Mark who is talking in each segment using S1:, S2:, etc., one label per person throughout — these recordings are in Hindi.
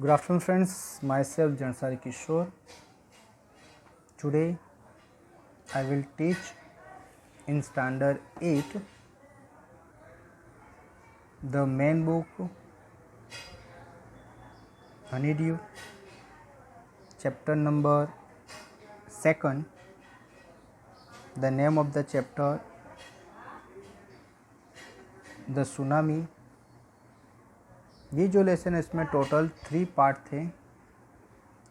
S1: Good afternoon friends, myself Jansari Kishore. Today I will teach in standard 8 the main book Honeydew, chapter number 2. The name of the chapter The Tsunami. ये जो लेसन है इसमें टोटल 3 पार्ट थे,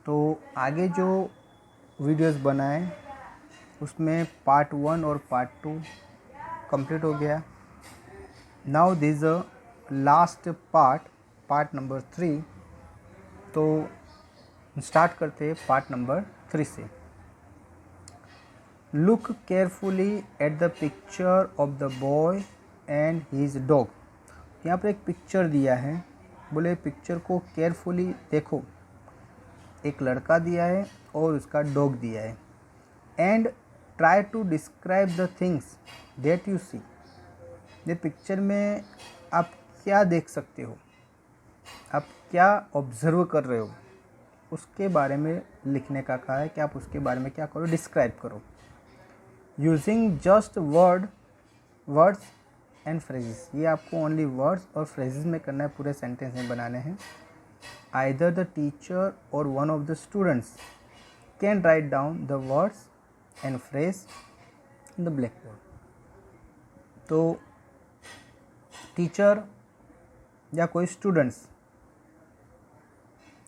S1: तो आगे जो वीडियोस बनाए उसमें पार्ट 1 और पार्ट 2 कंप्लीट हो गया. Now this a last part number 3. तो स्टार्ट करते हैं पार्ट नंबर 3 से. Look carefully at the picture of the boy and his dog. यहाँ पर एक पिक्चर दिया है, बोले पिक्चर को केयरफुली देखो. एक लड़का दिया है और उसका डॉग दिया है. And try to describe the things that you see. ये पिक्चर में आप क्या देख सकते हो, आप क्या ऑब्जर्व कर रहे हो, उसके बारे में लिखने का कहा है कि आप उसके बारे में क्या करो, डिस्क्राइब करो. Using just words and phrases. ये आपको ओनली वर्ड्स और फ्रेजेस में करना है, पूरे सेंटेंस में बनाने हैं. आइदर द टीचर और one of the students can write down the words and phrase in the black board. तो टीचर या कोई स्टूडेंट्स,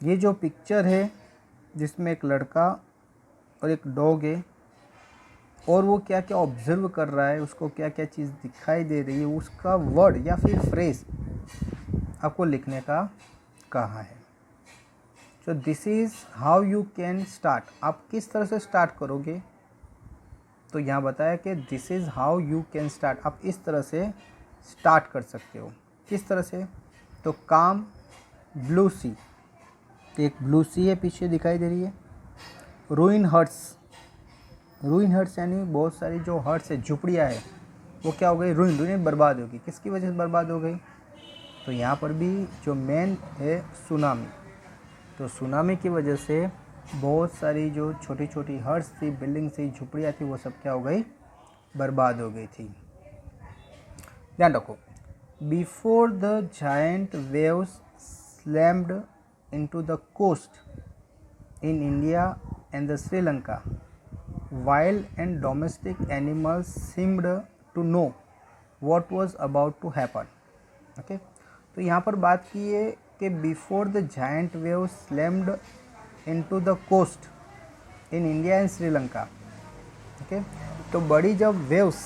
S1: ये जो पिक्चर है जिसमें एक लड़का और एक डॉग है और वो क्या क्या ऑब्जर्व कर रहा है, उसको क्या क्या चीज़ दिखाई दे रही है, उसका वर्ड या फिर फ्रेज आपको लिखने का कहा है. So this is how you can start. आप किस तरह से स्टार्ट करोगे, तो यहाँ बताया कि this is how you can start. आप इस तरह से स्टार्ट कर सकते हो. किस तरह से, तो काम ब्लू सी. एक ब्लू सी है पीछे दिखाई दे रही है. रूइन हर्ट्स. रूइन हर्ट्स यानी बहुत सारी जो हर्ट्स है, झुपड़ियाँ है, वो क्या हो गई, रूइन बर्बाद होगी. किसकी वजह से बर्बाद हो गई, तो यहाँ पर भी जो मेन है सुनामी. तो सुनामी की वजह से बहुत सारी जो छोटी छोटी हर्ट्स थी, बिल्डिंग थी, झुपड़ियाँ थी, वो सब क्या हो गई, बर्बाद हो गई थी. ध्यान रखो. Before the giant waves slammed into the coast in India and the Sri Lanka, wild and domestic animals seemed to know what was about to happen. Okay, तो यहाँ पर बात की है कि before the giant waves slammed into the coast in India and Sri Lanka. Okay, तो बड़ी जब वेव्स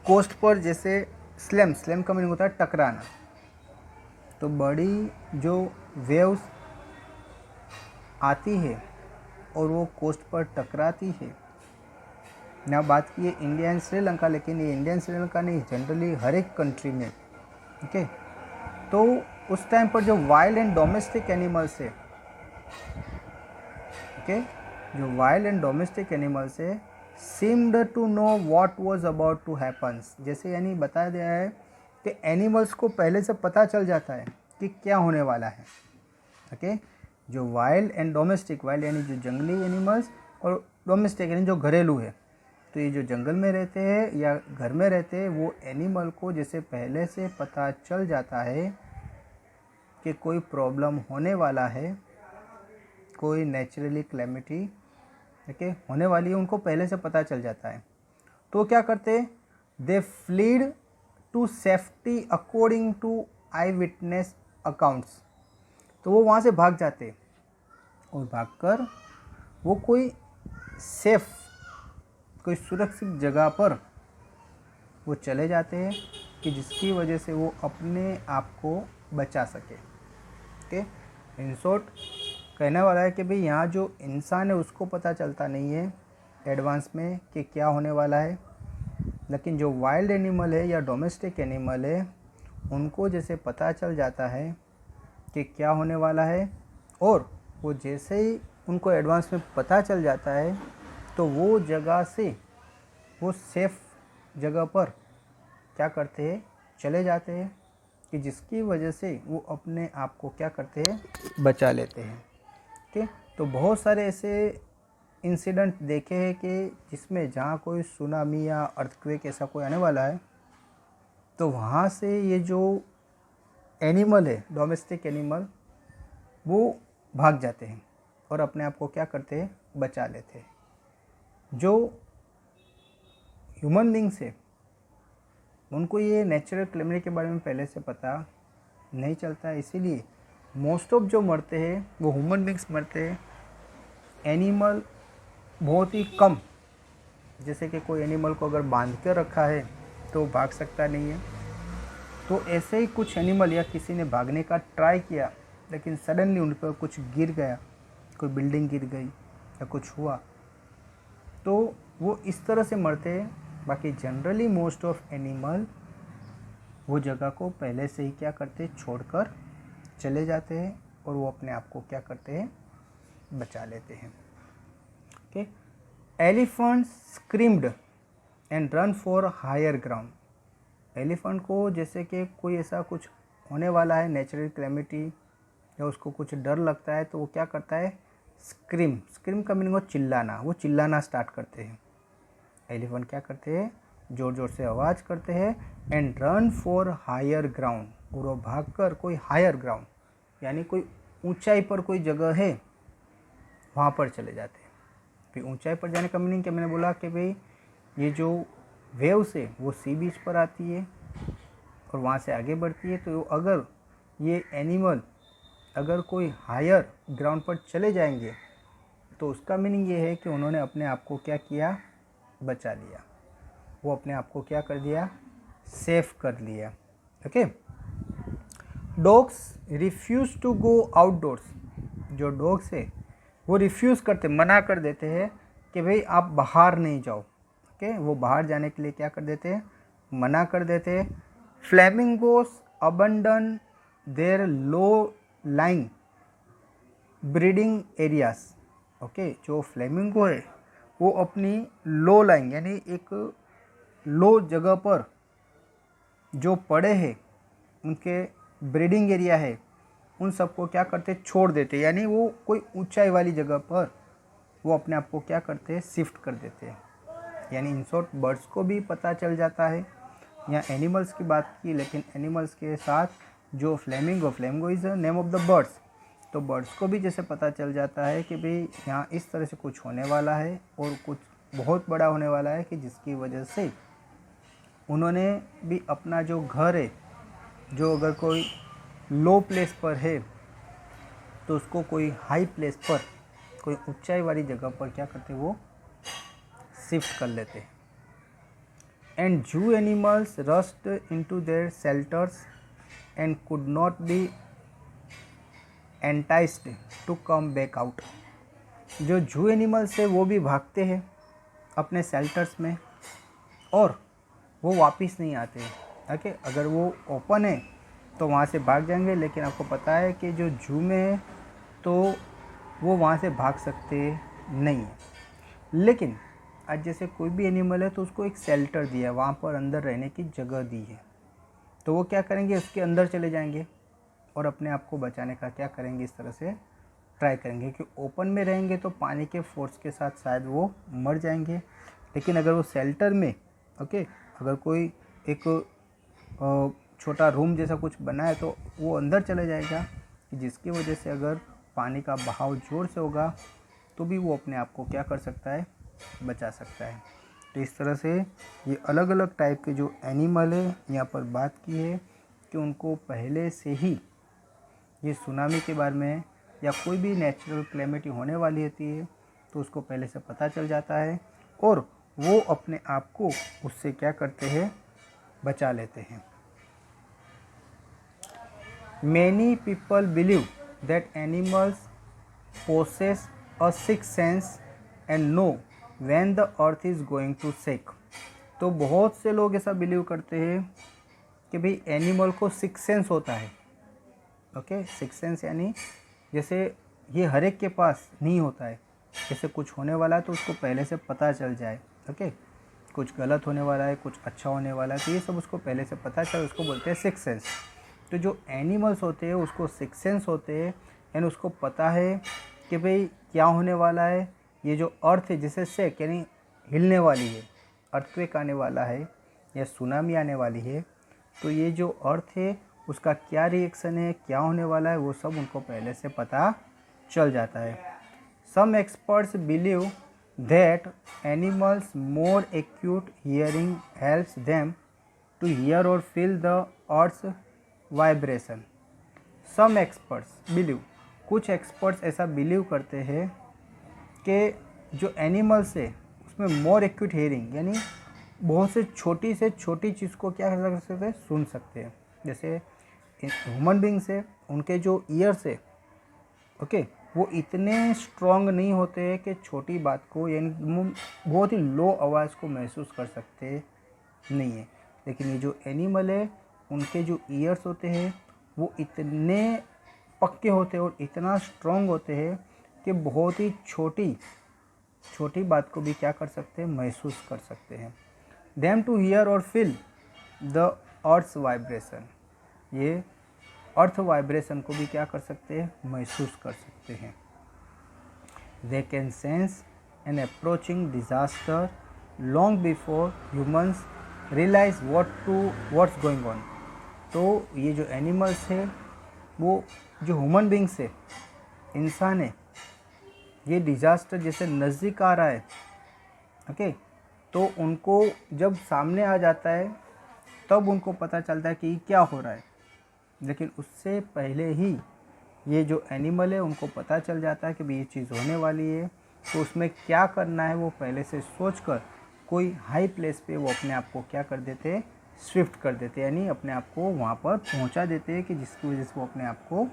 S1: कोस्ट पर, जैसे स्लैम का मीनिंग होता है टकराना, तो बड़ी जो वेव्स आती है और वो कोस्ट पर टकराती है. यहाँ बात की है इंडिया एंड श्रीलंका, लेकिन ये इंडिया एंड श्रीलंका नहीं, जनरली हर एक कंट्री में. ओके, तो उस टाइम पर जो वाइल्ड एंड डोमेस्टिक एनिमल्स है, ओके, जो वाइल्ड एंड डोमेस्टिक एनिमल्स है, seemed to know what was about to happens. जैसे यानी बताया गया है कि एनिमल्स को पहले से पता चल जाता है कि क्या होने वाला है. ओके, जो वाइल्ड एंड डोमेस्टिक, वाइल्ड यानी जो जंगली एनिमल्स और डोमेस्टिक यानी जो घरेलू है, तो ये जो जंगल में रहते हैं या घर में रहते हैं, वो एनिमल को जैसे पहले से पता चल जाता है कि कोई प्रॉब्लम होने वाला है, कोई नेचुरली कैलेमिटी ओके होने वाली है, उनको पहले से पता चल जाता है. तो क्या करते, they fled to safety according to eye witness accounts. तो वो वहाँ से भाग जाते और भागकर वो कोई सेफ, कोई सुरक्षित जगह पर वो चले जाते हैं कि जिसकी वजह से वो अपने आप को बचा सके. ओके, इन शॉर्ट कहने वाला है कि भाई यहाँ जो इंसान है उसको पता चलता नहीं है एडवांस में कि क्या होने वाला है, लेकिन जो वाइल्ड एनिमल है या डोमेस्टिक एनिमल है, उनको जैसे पता चल जाता है कि क्या होने वाला है, और वो जैसे ही उनको एडवांस में पता चल जाता है तो वो जगह से, वो सेफ जगह पर क्या करते हैं, चले जाते हैं कि जिसकी वजह से वो अपने आप को क्या करते हैं, बचा लेते हैं। ठीक, तो बहुत सारे ऐसे इंसिडेंट देखे हैं कि जिसमें जहाँ कोई सुनामी या अर्थक्वेक ऐसा कोई आने वाला है तो वहाँ से ये जो एनिमल है, डोमेस्टिक एनिमल, वो भाग जाते हैं और अपने आप को क्या करते हैं, बचा लेते हैं। जो ह्यूमन बींग्स है उनको ये नेचुरल कैलेमिटी के बारे में पहले से पता नहीं चलता है, इसीलिए मोस्ट ऑफ जो मरते हैं वो ह्यूमन बींग्स मरते हैं। एनिमल बहुत ही कम, जैसे कि कोई एनिमल को अगर बांध कर रखा है तो भाग सकता नहीं है, तो ऐसे ही कुछ एनिमल या किसी ने भागने का ट्राई किया लेकिन सडनली उन पर कुछ गिर गया, कोई बिल्डिंग गिर गई या कुछ हुआ, तो वो इस तरह से मरते हैं। बाकी जनरली मोस्ट ऑफ एनिमल वो जगह को पहले से ही क्या करते हैं, छोड़कर चले जाते हैं और वो अपने आप को क्या करते हैं, बचा लेते हैं। Okay, elephant screamed and run for higher ground. Elephant को जैसे कि कोई ऐसा कुछ होने वाला है, नेचुरल कैलेमिटी, या उसको कुछ डर लगता है तो वो क्या करता है, स्क्रीम का मीनिंग हो चिल्लाना, वो चिल्लाना स्टार्ट करते हैं। एलिफेंट क्या करते हैं, ज़ोर ज़ोर से आवाज़ करते हैं। And run for higher ground, और वो भागकर कोई हायर ग्राउंड यानी कोई ऊंचाई पर कोई जगह है वहाँ पर चले जाते हैं। फिर ऊंचाई पर जाने का मीनिंग क्या, मैंने बोला कि भाई ये जो वेव्स है वो सी बीच पर आती है और वहाँ से आगे बढ़ती है, तो अगर ये एनिमल अगर कोई हायर ग्राउंड पर चले जाएंगे तो उसका मीनिंग ये है कि उन्होंने अपने आप को क्या किया, बचा लिया, वो अपने आप को क्या कर दिया, सेफ कर लिया। Okay, dogs refuse to go outdoors. जो डॉग्स है वो रिफ्यूज़ करते, मना कर देते हैं कि भाई आप बाहर नहीं जाओ। ओके, वो बाहर जाने के लिए क्या कर देते हैं, मना कर देते हैं। Flamingos abandon their low lying breeding areas. Okay, जो फ्लेमिंगो है वो अपनी लो लाइंग यानी एक लो जगह पर जो पड़े हैं उनके ब्रीडिंग एरिया है, उन सबको क्या करते, छोड़ देते, यानी वो कोई ऊंचाई वाली जगह पर वो अपने आप को क्या करते हैं, शिफ्ट कर देते हैं। यानी इन शॉर्ट बर्ड्स को भी पता चल जाता है। यहाँ एनिमल्स की बात की, लेकिन एनिमल्स के साथ जो flamingo is the name of the birds, तो बर्ड्स को भी जैसे पता चल जाता है कि भाई यहाँ इस तरह से कुछ होने वाला है और कुछ बहुत बड़ा होने वाला है, कि जिसकी वजह से उन्होंने भी अपना जो घर है, जो अगर कोई लो प्लेस पर है तो उसको कोई हाई प्लेस पर, कोई ऊंचाई वाली जगह पर क्या करते, वो शिफ्ट कर लेते हैं। And zoo animals rushed into their shelters and could not be enticed to come back out. जो जू एनिमल्स है वो भी भागते हैं अपने शेल्टर्स में और वो वापस नहीं आते हैं। ओके, अगर वो ओपन है तो वहाँ से भाग जाएंगे, लेकिन आपको पता है कि जो जू में है तो वो वहाँ से भाग सकते नहीं है। लेकिन आज जैसे कोई भी एनिमल है तो उसको एक शेल्टर दिया है, वहाँ पर अंदर रहने की जगह दी है, तो वो क्या करेंगे, उसके अंदर चले जाएंगे और अपने आप को बचाने का क्या करेंगे, इस तरह से ट्राई करेंगे। कि ओपन में रहेंगे तो पानी के फोर्स के साथ शायद वो मर जाएंगे, लेकिन अगर वो शेल्टर में, ओके, अगर कोई एक छोटा रूम जैसा कुछ बना है तो वो अंदर चले जाएगा, कि जिसकी वजह से अगर पानी का बहाव ज़ोर से होगा तो भी वो अपने आप को क्या कर सकता है, बचा सकता है। तो इस तरह से ये अलग अलग टाइप के जो एनिमल है यहाँ पर बात की है कि उनको पहले से ही ये सुनामी के बारे में या कोई भी नेचुरल कैलेमिटी होने वाली होती है तो उसको पहले से पता चल जाता है और वो अपने आप को उससे क्या करते हैं, बचा लेते हैं। Many people believe that animals possess a sixth sense and know when the earth is going to shake। तो बहुत से लोग ऐसा बिलीव करते हैं कि भाई एनिमल को सिक्स सेंस होता है। ओके, सिक्स सेंस यानी जैसे ये हर एक के पास नहीं होता है, जैसे कुछ होने वाला है तो उसको पहले से पता चल जाए। ओके, कुछ गलत होने वाला है, कुछ अच्छा होने वाला है, तो ये सब उसको पहले से पता चले, उसको बोलते हैं सिक्स सेंस। तो तो जो एनिमल्स होते हैं उसको सिक्स सेंस होते हैं, यानी उसको पता है कि भाई क्या होने वाला है। ये जो अर्थ है जिसे शेक यानी हिलने वाली है, अर्थक्वेक आने वाला है या सुनामी आने वाली है, तो ये जो अर्थ है उसका क्या रिएक्शन है, क्या होने वाला है, वो सब उनको पहले से पता चल जाता है। Some experts believe that animals more acute hearing helps them to hear और feel the earth's vibration. Some experts believe, कुछ एक्सपर्ट्स ऐसा बिलीव करते हैं कि जो एनिमल्स है उसमें मोर एक्यूट हियरिंग यानी बहुत से छोटी चीज़ को क्या कर सकते हैं, सुन सकते हैं। जैसे ह्यूमन बींग्स है, उनके जो ईयर्स है ओके, वो इतने स्ट्रॉन्ग नहीं होते हैं कि छोटी बात को यानी बहुत ही लो आवाज़ को महसूस कर सकते नहीं है। लेकिन ये जो एनिमल है उनके जो ईयर्स होते हैं वो इतने पक्के होते हैं और इतना स्ट्रॉन्ग होते हैं कि बहुत ही छोटी बात को भी क्या कर सकते हैं, महसूस कर सकते हैं। देम टू हियर और फील द अर्थ्स वाइब्रेशन, ये अर्थ वाइब्रेशन को भी क्या कर सकते हैं, महसूस कर सकते हैं। They can sense an approaching disaster long before humans realise what's going on. तो ये जो एनिमल्स है वो जो ह्यूमन बींग्स है, इंसान है, ये डिजास्टर जैसे नज़दीक आ रहा है ओके, तो उनको जब सामने आ जाता है तब उनको पता चलता है कि क्या हो रहा है। लेकिन उससे पहले ही ये जो एनिमल है उनको पता चल जाता है कि भाई ये चीज़ होने वाली है, तो उसमें क्या करना है वो पहले से सोचकर कोई हाई प्लेस पे वो अपने आप को क्या कर देते हैं, स्विफ्ट कर देते हैं, यानी अपने आप को वहाँ पर पहुँचा देते हैं कि जिसकी वजह से वो अपने आप को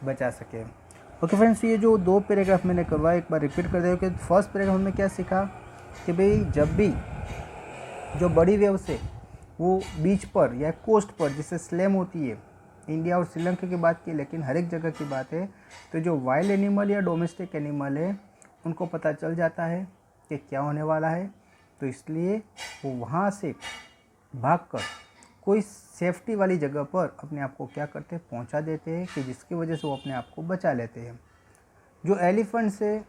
S1: बचा सके। ओके फ्रेंड्स, ये जो दो पैराग्राफ मैंने करवाया एक बार रिपीट कर दे कि फर्स्ट पैराग्राफ हमने क्या सीखा कि भाई जब भी जो बड़ी वेव्स है वो बीच पर या कोस्ट पर जिससे स्लैम होती है, इंडिया और श्रीलंका की बात की लेकिन हर एक जगह की बात है, तो जो वाइल्ड एनिमल या डोमेस्टिक एनिमल है उनको पता चल जाता है कि क्या होने वाला है, तो इसलिए वो वहाँ से भागकर कोई सेफ्टी वाली जगह पर अपने आप को क्या करते हैं, पहुँचा देते हैं कि जिसकी वजह से वो अपने आप को बचा लेते हैं। जो एलिफेंट्स है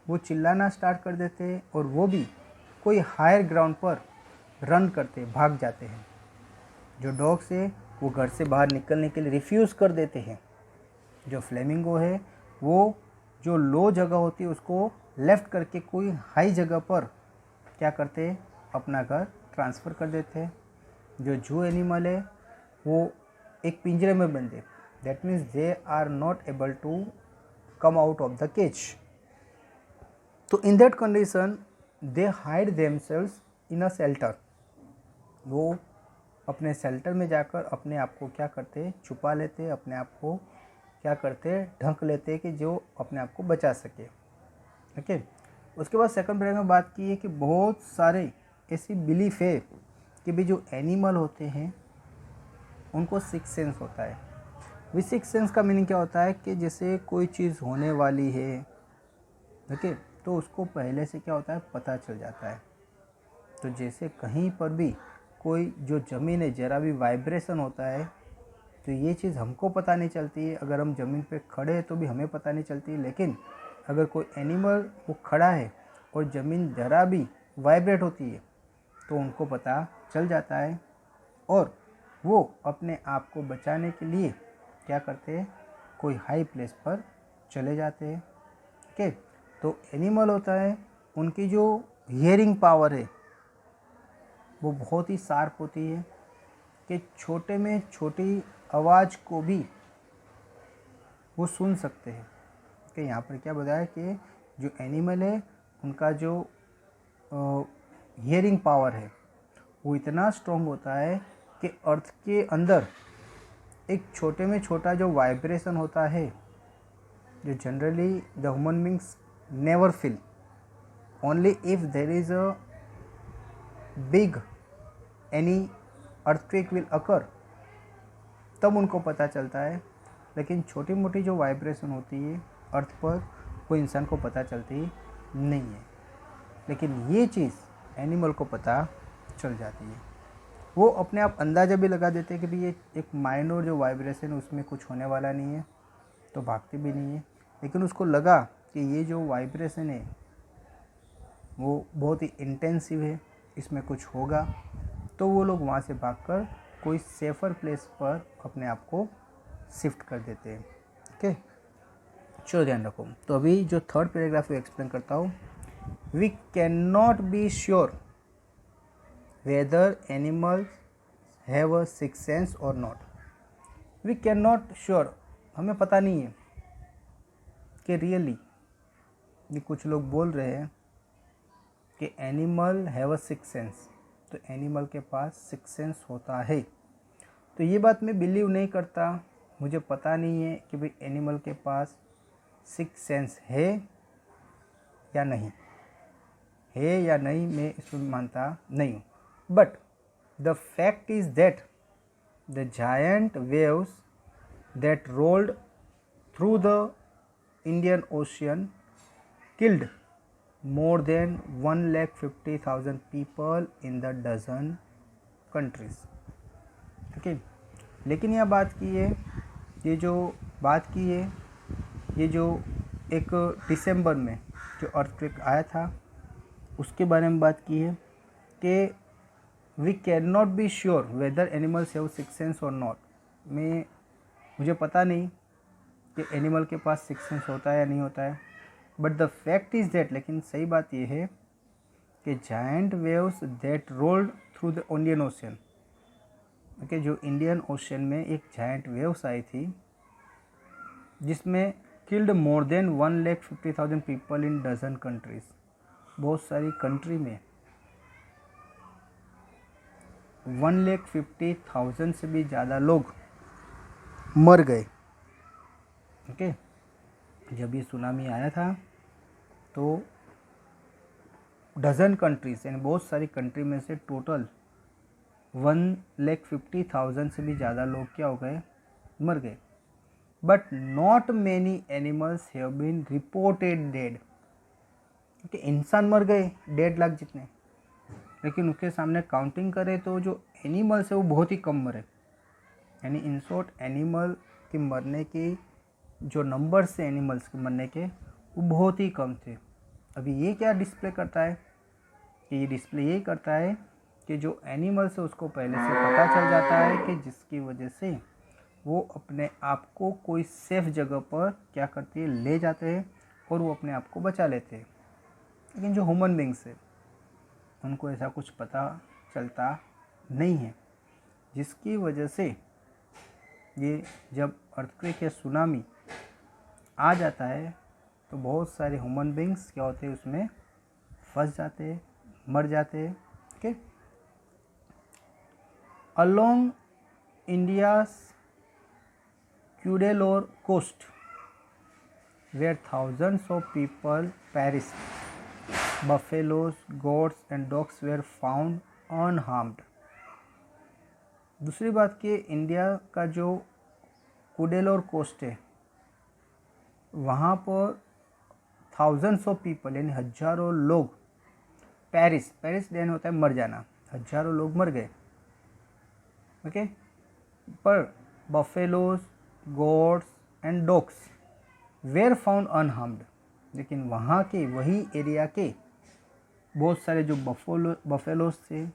S1: वो चिल्लाना स्टार्ट कर देते हैं और वो भी कोई हायर ग्राउंड पर रन करते भाग जाते हैं। जो डॉग्स है वो घर से बाहर निकलने के लिए रिफ्यूज़ कर देते हैं। जो फ्लेमिंगो है वो जो लो जगह होती है उसको लेफ़्ट करके कोई हाई जगह पर क्या करते हैं, अपना घर ट्रांसफ़र कर देते हैं। जो जू एनिमल है वो एक पिंजरे में बंधे, that means they are not able to come out of the cage. तो in that condition they hide themselves in a shelter, वो अपने शेल्टर में जाकर अपने आप को क्या करते, छुपा लेते, अपने आप को क्या करते, ढक लेते कि जो अपने आप को बचा सके। ओके, उसके बाद सेकंड पैराग्राफ में बात की है कि बहुत सारे ऐसी बिलीफ है कि भी जो एनिमल होते हैं उनको सिक्स सेंस होता है। वी सिक्स सेंस का मीनिंग क्या होता है कि जैसे कोई चीज़ होने वाली है ओके, तो उसको पहले से क्या होता है, पता चल जाता है। तो जैसे कहीं पर भी कोई जो ज़मीन है ज़रा भी वाइब्रेशन होता है तो ये चीज़ हमको पता नहीं चलती है, अगर हम ज़मीन पे खड़े हैं तो भी हमें पता नहीं चलती है। लेकिन अगर कोई एनिमल वो खड़ा है और ज़मीन ज़रा भी वाइब्रेट होती है तो उनको पता चल जाता है और वो अपने आप को बचाने के लिए क्या करते हैं, कोई हाई प्लेस पर चले जाते हैं। ओके, तो एनिमल होता है उनकी जो हियरिंग पावर है वो बहुत ही शार्प होती है कि छोटे में छोटी आवाज़ को भी वो सुन सकते हैं। कि यहाँ पर क्या बताया कि जो एनिमल है उनका जो हियरिंग पावर है वो इतना स्ट्रॉन्ग होता है कि अर्थ के अंदर एक छोटे में छोटा जो वाइब्रेशन होता है जो generally the human beings never feel, only if there is a big any earthquake will occur, तब उनको पता चलता है। लेकिन छोटी मोटी जो वाइब्रेशन होती है अर्थ पर वो इंसान को पता चलती नहीं है, लेकिन ये चीज़ एनिमल को पता चल जाती है। वो अपने आप अंदाज़ा भी लगा देते हैं कि भाई ये एक माइनर जो वाइब्रेशन है उसमें कुछ होने वाला नहीं है, तो भागते भी नहीं है। लेकिन उसको लगा कि ये जो वाइब्रेशन है वो बहुत ही इंटेंसिव है, इसमें कुछ होगा, तो वो लोग वहाँ से भागकर कोई सेफ़र प्लेस पर अपने आप को शिफ्ट कर देते हैं। ओके, चलो ध्यान रखो। तो अभी जो थर्ड पैराग्राफ को एक्सप्लेन करता हूँ। We can not be sure whether animals have a sixth sense और not. We can not sure, हमें पता नहीं है कि रियली, ये कुछ लोग बोल रहे हैं कि animal have a sixth sense, तो एनिमल के पास सिक्स्थ सेंस होता है। तो ये बात मैं बिलीव नहीं करता, मुझे पता नहीं है कि भाई एनिमल के पास सिक्स्थ सेंस है या नहीं मैं इसमें मानता नहीं हूँ। But the fact is that the giant waves that rolled through the Indian ocean killed more than 150,000 people in the dozen countries। Okay, लेकिन यह बात की है, ये जो बात की है, ये जो एक दिसंबर में जो अर्थक्वेक आया था उसके बारे में बात की है कि we can not be sure whether animals have sixth sense और नॉट। मुझे पता नहीं कि एनिमल के पास सिक्स्थ सेंस होता है या नहीं होता है, but the fact is that, लेकिन सही बात यह है कि giant waves that rolled through the Indian Ocean, okay, जो इंडियन ओशन में एक जायंट वेव्स आई थी जिसमें killed more than 150,000 people in dozen countries, बहुत सारी कंट्री में 150,000 से भी ज़्यादा लोग मर गए। ओके, जब ये सुनामी आया था तो डजन कंट्रीज यानी बहुत सारी कंट्री में से टोटल 150,000 से भी ज़्यादा लोग क्या हो गए, मर गए। But not many animals have been reported dead, क्योंकि इंसान मर गए 1.5 लाख जितने, लेकिन उसके सामने काउंटिंग करें तो जो एनिमल्स है वो बहुत ही कम मरे। यानी इन शॉर्ट एनिमल के मरने के जो नंबर से एनिमल्स के मरने के वो बहुत ही कम थे। अभी ये क्या डिस्प्ले करता है कि ये डिस्प्ले ये करता है कि जो एनिमल्स है उसको पहले से पता चल जाता है कि जिसकी वजह से वो अपने आप को कोई सेफ जगह पर क्या करती है, ले जाते हैं और वो अपने आप को बचा लेते हैं। लेकिन जो ह्यूमन बींग्स है उनको ऐसा कुछ पता चलता नहीं है, जिसकी वजह से ये जब अर्थक्वेक या सुनामी आ जाता है तो बहुत सारे ह्यूमन बींग्स क्या होते हैं, उसमें फंस जाते हैं, मर जाते हैं। Okay, along India's Cuddalore coast where thousands of people perish, buffaloes, goats and dogs were found unharmed. दूसरी बात कि इंडिया का जो क्यूडेलोर कोस्ट है वहाँ पर थाउजेंड्स ऑफ पीपल यानी हजारों लोग, पेरिस देन होता है मर जाना, हजारों लोग मर गए। ओके, पर buffaloes, goats and dogs were found unharmed, लेकिन वहाँ के वही एरिया के बहुत सारे जो बफेलोज थे,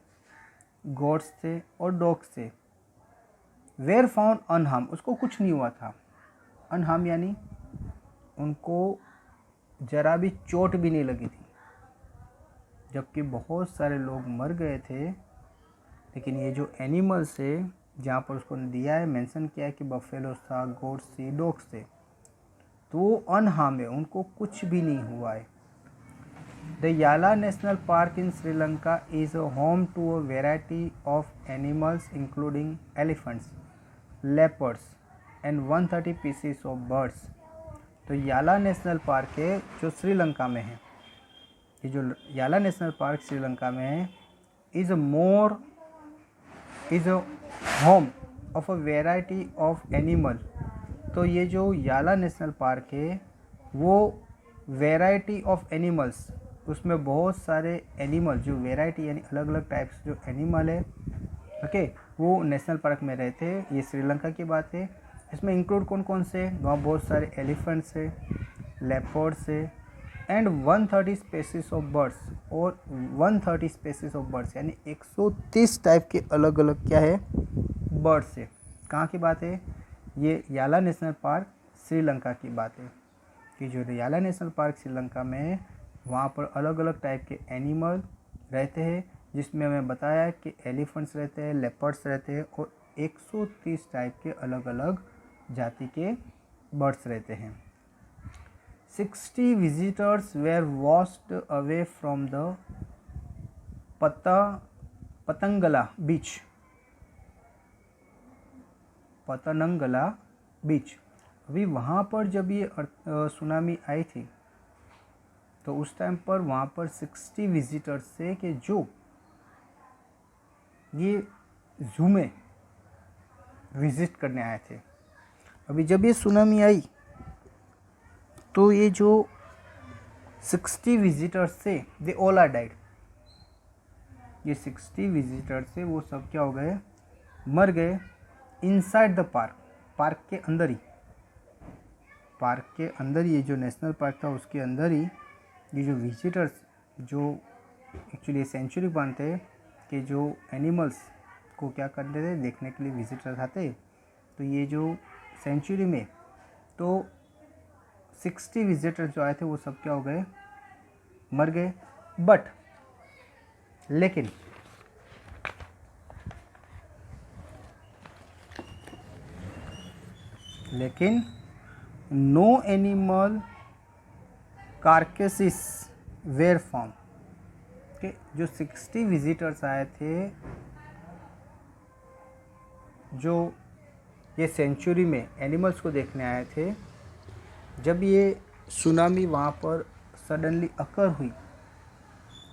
S1: गोट्स थे और डॉग्स थे, वेयर फाउंड अनहार्म, उसको कुछ नहीं हुआ था। अनहार्म यानी उनको जरा भी चोट भी नहीं लगी थी, जबकि बहुत सारे लोग मर गए थे। लेकिन ये जो एनिमल्स है जहाँ पर उसको दिया है, मेंशन किया है कि बफेलोस था, गोट्स थी, डॉग्स थे, तो वो अनहार्म है, उनको कुछ भी नहीं हुआ है। The Yala National Park in Sri Lanka is home to a variety of animals including elephants, leopards and 130 species of birds. तो याला नेशनल पार्क है जो श्रीलंका में है, ये जो याला नेशनल पार्क श्रीलंका में है is a home of a variety of animal. तो ये जो याला नेशनल पार्क है वो वेराइटी ऑफ एनिमल्स, उसमें बहुत सारे एनिमल जो वेराइटी यानी अलग अलग टाइप्स जो एनिमल है ओके, वो नेशनल पार्क में रहते हैं। ये श्रीलंका की बात है। इसमें इंक्लूड कौन कौन से, वहाँ बहुत सारे एलिफेंट्स है, लेपर्ड्स है, एंड 130 स्पेसीज ऑफ बर्ड्स, और 130 स्पेसीज ऑफ बर्ड्स यानी 130 टाइप के अलग अलग क्या है, बर्ड्स है। कहाँ की बात है, ये याला नेशनल पार्क श्रीलंका की बात है कि जो याला नेशनल पार्क श्रीलंका में है, वहाँ पर अलग अलग टाइप के एनिमल रहते हैं, जिसमें हमें बताया कि एलिफेंट्स रहते हैं, लेपर्ड्स रहते हैं, और 130 टाइप के अलग अलग जाति के बर्ड्स रहते हैं। 60 visitors were washed away from the पतंगला बीच, पतनंगला बीच। अभी वहाँ पर जब ये सुनामी आई थी तो उस टाइम पर वहाँ पर 60 विजिटर्स थे कि जो ये जू में विजिट करने आए थे। अभी जब ये सुनामी आई तो ये जो 60 विजिटर्स थे, दे ऑल आर डाइड। ये 60 विजिटर्स थे वो सब क्या हो गए, मर गए। इनसाइड द पार्क, पार्क के अंदर ही, पार्क के अंदर, ये जो नेशनल पार्क था उसके अंदर ही ये जो विजिटर्स, जो एक्चुअली सेंचुरी बनते कि जो एनिमल्स को क्या करते थे, देखने के लिए विजिटर्स आते, तो ये जो सेंचुरी में तो 60 विजिटर्स जो आए थे वो सब क्या हो गए, मर गए। बट लेकिन नो एनिमल कार्केसिस वेयर फाउंड, कि जो 60 विजिटर्स आए थे, जो ये सेंचुरी में एनिमल्स को देखने आए थे, जब ये सुनामी वहाँ पर सडनली अकर हुई,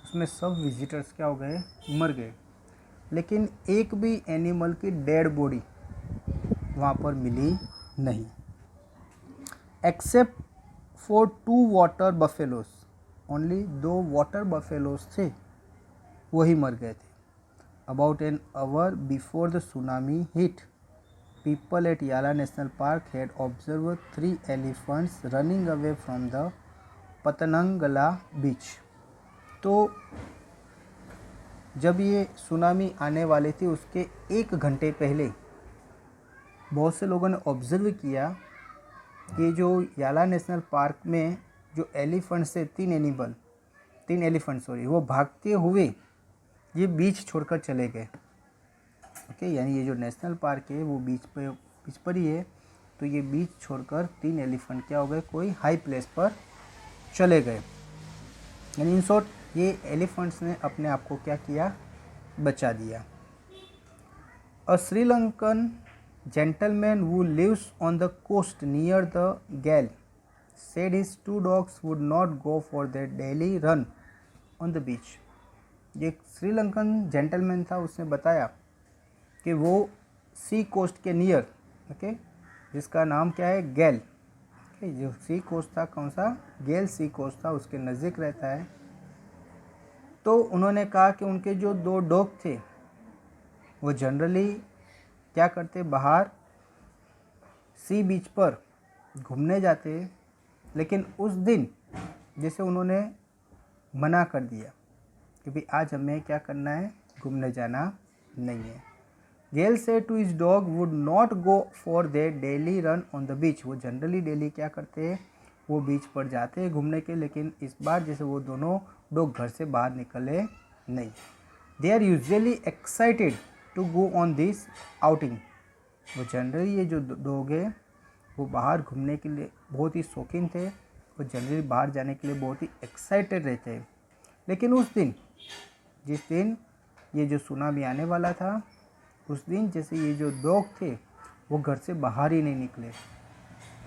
S1: उसमें सब विजिटर्स क्या हो गए, मर गए। लेकिन एक भी एनिमल की डेड बॉडी वहाँ पर मिली नहीं, except for 2 water buffaloes. Only 2 water buffaloes थे, वही मर गए थे। About an hour before the tsunami hit, people at Yala National Park had observed 3 elephants running away from the Patanangala beach. तो जब ये सुनामी आने वाली थी उसके 1 घंटे पहले बहुत से लोगों ने ऑब्जर्व किया कि जो याला नेशनल पार्क में जो एलिफेंट्स से 3 एलिफेंट्स वो भागते हुए ये बीच छोड़कर चले गए। ओके, यानी ये जो नेशनल पार्क है वो बीच पर ही है, तो ये बीच छोड़कर 3 एलिफेंट क्या हो गए, कोई हाई प्लेस पर चले गए। यानी इन शॉर्ट ये एलिफेंट्स ने अपने आप को क्या किया, बचा दिया। A Sri Lankan gentleman who lives on the coast near the Galle said his 2 dogs would not go for their daily run on the beach. ये श्रीलंकन जेंटलमैन था, उसने बताया कि वो सी कोस्ट के नियर, ओके, जिसका नाम क्या है, गैल, जो सी कोस्ट था, कौन सा, गैल सी कोस्ट था, उसके नज़दीक रहता है। तो उन्होंने कहा कि उनके जो 2 डॉग थे वो जनरली क्या करते, बाहर सी बीच पर घूमने जाते, लेकिन उस दिन जैसे उन्होंने मना कर दिया कि भाई आज हमें क्या करना है, घूमने जाना नहीं है। Gail says to his dog would not go for their daily run on the beach. वो जनरली डेली क्या करते हैं, वो बीच पर जाते हैं घूमने के, लेकिन इस बार जैसे वो दोनों डॉग घर से बाहर निकले नहीं। They are usually excited to go on this outing. वो जनरली ये जो डॉग है वो बाहर घूमने के लिए बहुत ही शौकीन थे, वो जनरली बाहर जाने के लिए बहुत ही एक्साइटेड रहते हैं। लेकिन उस दिन, जिस दिन ये जो सुनामी आने वाला था, उस दिन जैसे ये जो डॉग थे वो घर से बाहर ही नहीं निकले।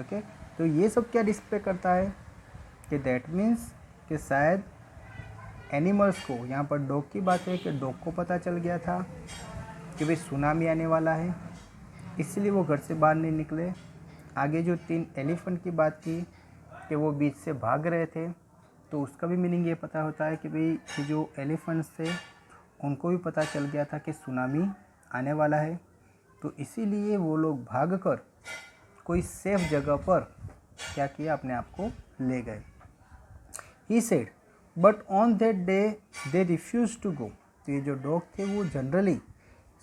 S1: ओके, तो ये सब क्या डिस्प्ले करता है कि दैट मीन्स कि शायद एनिमल्स को, यहाँ पर डॉग की बात है कि डॉग को पता चल गया था कि भाई सुनामी आने वाला है, इसलिए वो घर से बाहर नहीं निकले। आगे जो 3 एलिफेंट की बात की कि वो बीच से भाग रहे थे, तो उसका भी मीनिंग ये पता होता है कि भाई ये जो एलिफेंट्स थे उनको भी पता चल गया था कि सुनामी आने वाला है, तो इसीलिए वो लोग भागकर कोई सेफ जगह पर क्या किया, अपने आप को ले गए। He said but on that day they refuse to go. तो ये जो डॉग थे वो जनरली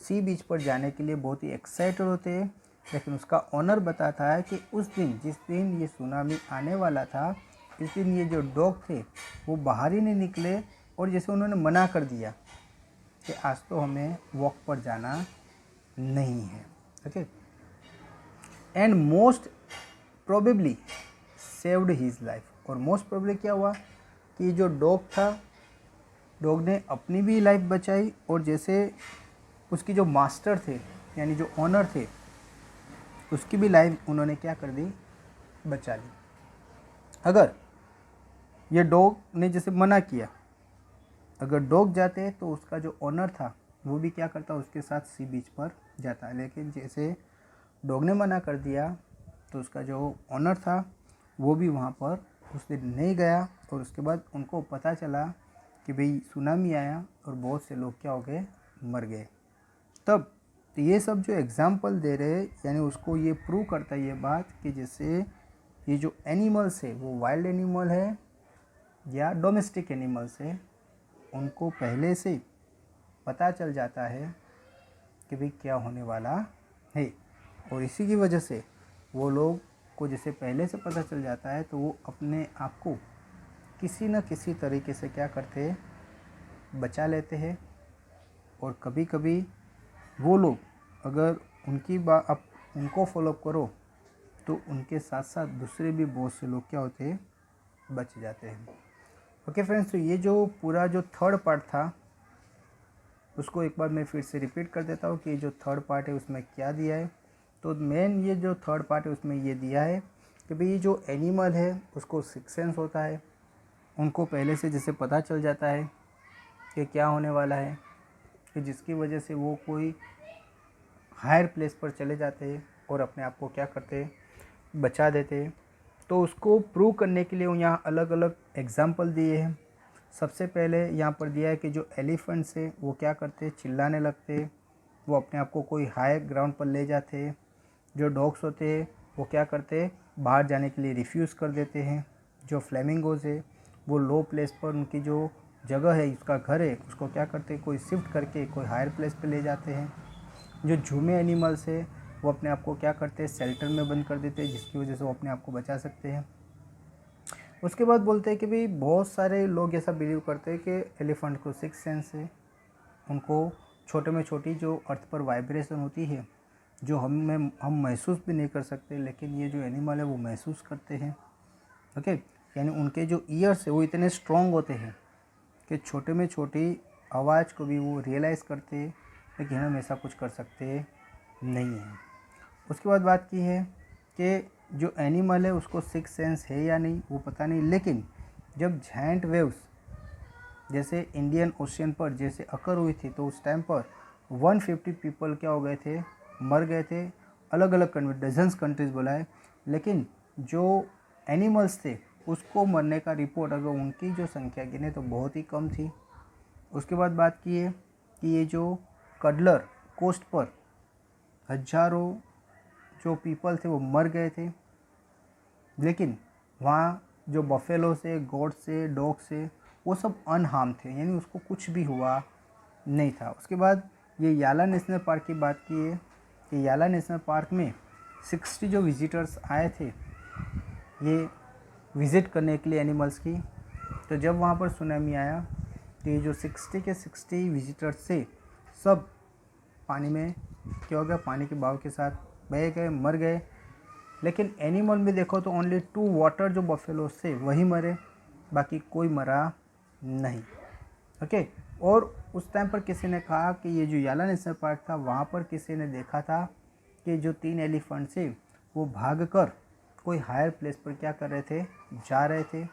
S1: सी बीच पर जाने के लिए बहुत ही एक्साइटेड होते हैं, लेकिन उसका ऑनर बताता है कि उस दिन, जिस दिन ये सुनामी आने वाला था, इस दिन ये जो डॉग थे वो बाहर ही नहीं निकले, और जैसे उन्होंने मना कर दिया कि आज तो हमें वॉक पर जाना नहीं है। Okay, and most probably saved his life. और मोस्ट प्रोबेबली क्या हुआ कि जो डॉग था, डॉग ने अपनी भी लाइफ बचाई, और जैसे उसकी जो मास्टर थे यानी जो ऑनर थे, उसकी भी लाइफ उन्होंने क्या कर दी, बचा ली। अगर ये डॉग ने जैसे मना किया, अगर डॉग जाते तो उसका जो ऑनर था वो भी क्या करता, उसके साथ सी बीच पर जाता। लेकिन जैसे डॉग ने मना कर दिया तो उसका जो ऑनर था वो भी वहाँ पर उस दिन नहीं गया, और उसके बाद उनको पता चला कि भाई सुनामी आया और बहुत से लोग क्या हो गए, मर गए। तब तो ये सब जो एग्जाम्पल दे रहे यानी उसको ये प्रूव करता है ये बात कि जैसे ये जो एनिमल्स है वो वाइल्ड एनिमल है या डोमेस्टिक एनिमल्स है, उनको पहले से पता चल जाता है कि भाई क्या होने वाला है, और इसी की वजह से वो लोग को जैसे पहले से पता चल जाता है तो वो अपने आप को किसी न किसी तरीके से क्या करते हैं, बचा लेते हैं। और कभी कभी वो लोग अगर उनकी बात आप उनको फॉलो करो तो उनके साथ साथ दूसरे भी बहुत से लोग क्या होते हैं, बच जाते हैं। ओके फ्रेंड्स, तो ये जो पूरा जो थर्ड पार्ट था उसको एक बार मैं फिर से रिपीट कर देता हूँ कि जो थर्ड पार्ट है उसमें क्या दिया है। तो मेन ये जो थर्ड पार्ट है उसमें ये दिया है कि भाई ये जो एनिमल है उसको सिक्स सेंस होता है, उनको पहले से जैसे पता चल जाता है कि क्या होने वाला है, कि जिसकी वजह से वो कोई हायर प्लेस पर चले जाते हैं और अपने आप को क्या करते हैं, बचा देते हैं। तो उसको प्रूव करने के लिए यहाँ अलग अलग एग्जाम्पल दिए हैं। सबसे पहले यहाँ पर दिया है कि जो एलिफेंट्स है वो क्या करते हैं, चिल्लाने लगते हैं, वो अपने आप को कोई हाई ग्राउंड पर ले जाते हैं। जो डॉग्स होते हैं वो क्या करते हैं, बाहर जाने के लिए रिफ्यूज़ कर देते हैं। जो फ्लेमिंगोज है वो लो प्लेस पर उनकी जो जगह है, उसका घर है, उसको क्या करते हैं, कोई शिफ्ट करके कोई हायर प्लेस पे ले जाते हैं। जो झूमे एनिमल्स है वो अपने आप को क्या करते हैं, शेल्टर में बंद कर देते हैं, जिसकी वजह से वो अपने आप को बचा सकते हैं। उसके बाद बोलते हैं कि भाई बहुत सारे लोग ऐसा बिलीव करते हैं कि एलिफेंट को सिक्स सेंस है, उनको छोटे में छोटी जो अर्थ पर वाइब्रेशन होती है जो हम महसूस भी नहीं कर सकते, लेकिन ये जो एनिमल है वो महसूस करते हैं। ओके, यानी उनके जो ईयर्स है वो इतने स्ट्रॉन्ग होते हैं कि छोटे में छोटी आवाज़ को भी वो रियलाइज़ करते हैं, लेकिन हम ऐसा कुछ कर सकते नहीं हैं। उसके बाद बात की है कि जो एनिमल है उसको सिक्स सेंस है या नहीं वो पता नहीं, लेकिन जब जायंट वेव्स जैसे इंडियन ओशियन पर जैसे अकर हुई थी तो उस टाइम पर 150 पीपल क्या हो गए थे, मर गए थे। अलग अलग कंट्री, डजन्स कंट्रीज़ बोला है, लेकिन जो एनिमल्स थे उसको मरने का रिपोर्ट अगर उनकी जो संख्या गिने तो बहुत ही कम थी। उसके बाद बात की है कि ये जो कडलर कोस्ट पर हजारों जो पीपल थे वो मर गए थे, लेकिन वहाँ जो बफेलो से, गोट से, डॉग से, वो सब अनहार्म थे, यानी उसको कुछ भी हुआ नहीं था। उसके बाद ये याला नेशनल पार्क की बात की है कि याला नेशनल पार्क में 60 जो विजिटर्स आए थे ये विज़िट करने के लिए एनिमल्स की। तो जब वहाँ पर सुनामी आया तो ये जो 60 के 60 विजिटर्स से सब पानी में क्या हो गया, पानी के बहाव के साथ बह गए, मर गए। लेकिन एनिमल में देखो तो ओनली 2 वाटर जो बफेलो से वही मरे, बाकी कोई मरा नहीं। ओके, और उस टाइम पर किसी ने कहा कि ये जो याला नेशनल पार्क था वहाँ पर किसी ने देखा था कि जो 3 एलिफेंट थे वो भागकर कोई हायर प्लेस पर क्या कर रहे थे, जा रहे थे।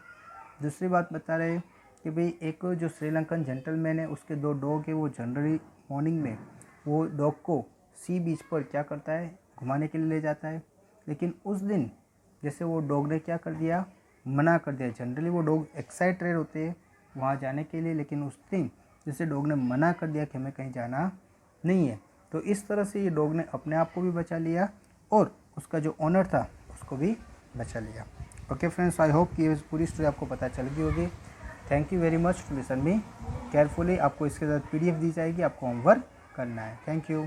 S1: दूसरी बात बता रहे कि भाई एक जो श्रीलंकन जेंटलमैन है उसके 2 डॉग है, वो जनरली मॉर्निंग में वो डॉग को सी बीच पर क्या करता है, घुमाने के लिए ले जाता है। लेकिन उस दिन जैसे वो डॉग ने क्या कर दिया, मना कर दिया। जनरली वो डॉग एक्साइटेड होते हैं वहाँ जाने के लिए, लेकिन उस दिन जैसे डॉग ने मना कर दिया कि हमें कहीं जाना नहीं है, तो तो इस तरह से ये डॉग ने अपने आप को भी बचा लिया और उसका जो ओनर था उसको भी बचा लिया। ओके फ्रेंड्स, आई होप कि ये पूरी स्टोरी आपको पता चल गई होगी। Thank you very much to listen me carefully. आपको इसके साथ PDF दी जाएगी, आपको होमवर्क करना है। Thank you.